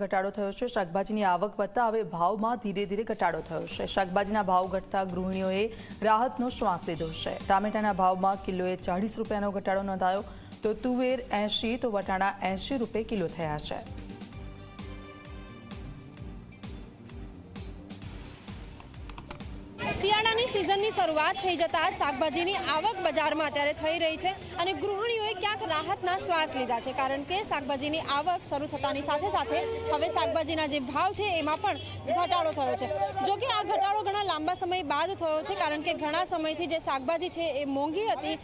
ઘટાડો થયો છે। શાકભાજીની આવક વધતા હવે ભાવમાં ધીરે ધીરે ઘટાડો થયો છે। શાકભાજીના ભાવ ઘટતા ગૃહિણીઓએ રાહતનો શ્વાસ લીધો છે। ટામેટાના ભાવમાં કિલોએ 40 રૂપિયાનો ઘટાડો નોંધાયો તો તુવેર 80 તો વટાણા 80 રૂપિયા કિલો થયા છે। શિયાળાની સિઝનની શરૂઆત થઈ જતા શાકભાજીની આવક બજારમાં અત્યારે થઈ રહી છે અને ગૃહિણીઓએ ક્યાંક રાહતના શ્વાસ લીધા છે, કારણ કે શાકભાજીની આવક શરૂ થતાની સાથે સાથે હવે શાકભાજીના જે ભાવ છે એમાં પણ ઘટાડો થયો છે। જો કે આ ઘટાડો ઘણા લાંબા સમય બાદ થયો છે, કારણ કે ઘણા સમયથી જે શાકભાજી છે એ મોંઘી હતી।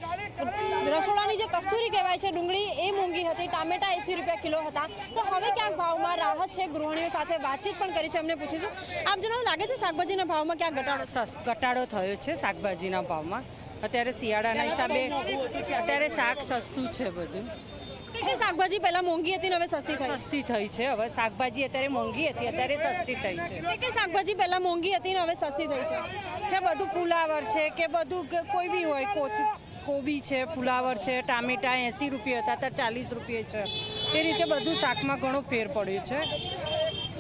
રસોડાની જે કસ્તુરી કહેવાય છે ડુંગળી એ મોંઘી હતી, ટામેટા 80 રૂપિયા કિલો હતા, તો હવે ક્યાંક ભાવમાં રાહત છે। ગૃહિણીઓ સાથે વાતચીત પણ કરી છે, અમને પૂછીશું આપ જણાવો લાગે છે શાકભાજીના ભાવમાં ક્યાંક ઘટાડો થયો છે શાકભાજીના ભાવમાં। અત્યારે શિયાળાના હિસાબે અત્યારે શાક સસ્તું છે બધું। કે શાકભાજી પહેલા મોંઘી હતી ને હવે સસ્તી થઈ છે। હવે શાકભાજી અત્યારે મોંઘી હતી, અત્યારે સસ્તી થઈ છે। કે શાકભાજી પહેલા મોંઘી હતી ને હવે સસ્તી થઈ છે। બધું ફુલાવર છે કે બધું કોઈ બી હોય, કોબી છે, ફુલાવર છે, ટામેટા 80 રૂપિયા હતા અત્યારે 40 રૂપિયા છે। એ રીતે બધું શાકમાં ઘણો ફેર પડ્યો છે।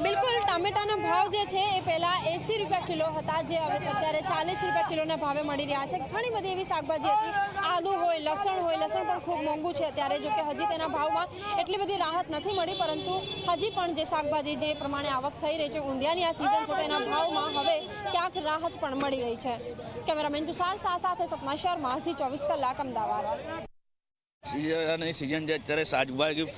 બિલકુલ, ટામેટાના ભાવ જે છે એ પહેલાં 80 રૂપિયા કિલો હતા, જે હવે અત્યારે 40 રૂપિયા કિલોના ભાવે મળી રહ્યા છે। ઘણી બધી એવી શાકભાજી હતી, આલુ હોય, લસણ પણ ખૂબ મોંઘું છે અત્યારે। જો કે હજી તેના ભાવમાં એટલી બધી રાહત નથી મળી, પરંતુ હજી પણ જે શાકભાજી જે પ્રમાણે આવક થઈ રહી છે, ઊંધિયાની આ સિઝન છે, તેના ભાવમાં હવે ક્યાંક રાહત પણ મળી રહી છે। કેમેરામેન તુષાર શાહ સાથે સપના શર્મા, ઝી 24 કલાક, અમદાવાદ। શિયાળાની સિઝન છે અત્યારે શાકભાજી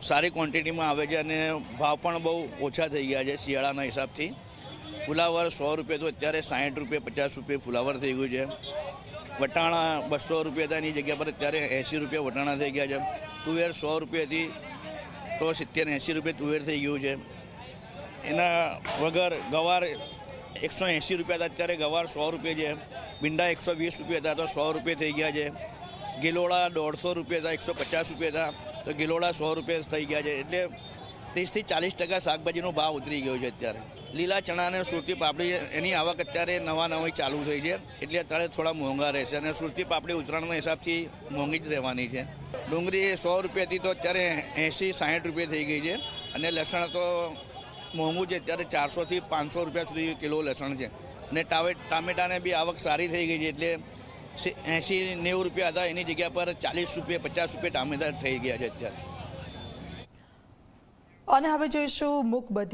સારી ક્વોન્ટિટીમાં આવે છે અને ભાવ પણ બહુ ઓછા થઈ ગયા છે શિયાળાના હિસાબથી। ફુલાવર 100 રૂપિયા તો અત્યારે 60 રૂપિયા 50 રૂપિયા ફુલાવર થઈ ગયું છે। વટાણા 200 રૂપિયા હતા, એની જગ્યા પર અત્યારે 80 રૂપિયા વટાણા થઈ ગયા છે। તુવેર 100 રૂપિયાથી તો 70-80 રૂપિયા તુવેર થઈ ગયું છે। એના વગર ગવાર 180 રૂપિયા હતા, અત્યારે ગવાર 100 રૂપિયા છે। ભીંડા 120 રૂપિયા હતા તો 100 રૂપિયા થઈ ગયા છે। ગિલોડા 150 રૂપિયા હતા, 150 રૂપિયા હતા તો ગિલોડા 100 રૂપિયા થઈ ગયા છે। એટલે 30-40% શાકભાજીનો ભાવ ઉતરી ગયો છે અત્યારે। લીલા ચણા અને સુરતી પાપડી એની આવક અત્યારે નવી ચાલુ થઈ છે, એટલે અત્યારે થોડા મોંઘા રહેશે અને સુરતી પાપડી ઉત્તરાયણના હિસાબથી મોંઘી જ રહેવાની છે। ડુંગળી 100 રૂપિયાથી તો અત્યારે 80-60 રૂપિયા થઈ ગઈ છે અને લસણ તો મોંઘું છે, અત્યારે 400થી 500 રૂપિયા સુધી કિલો લસણ છે। અને ટામેટાને બી આવક સારી થઈ ગઈ છે, એટલે 80-90 રૂપિયા હતા, એની જગ્યા પર 40 રૂપિયા 50 રૂપિયા ટામેટા થઈ ગયા છે અત્યારે। અને હવે જોઈશું મુખ બધી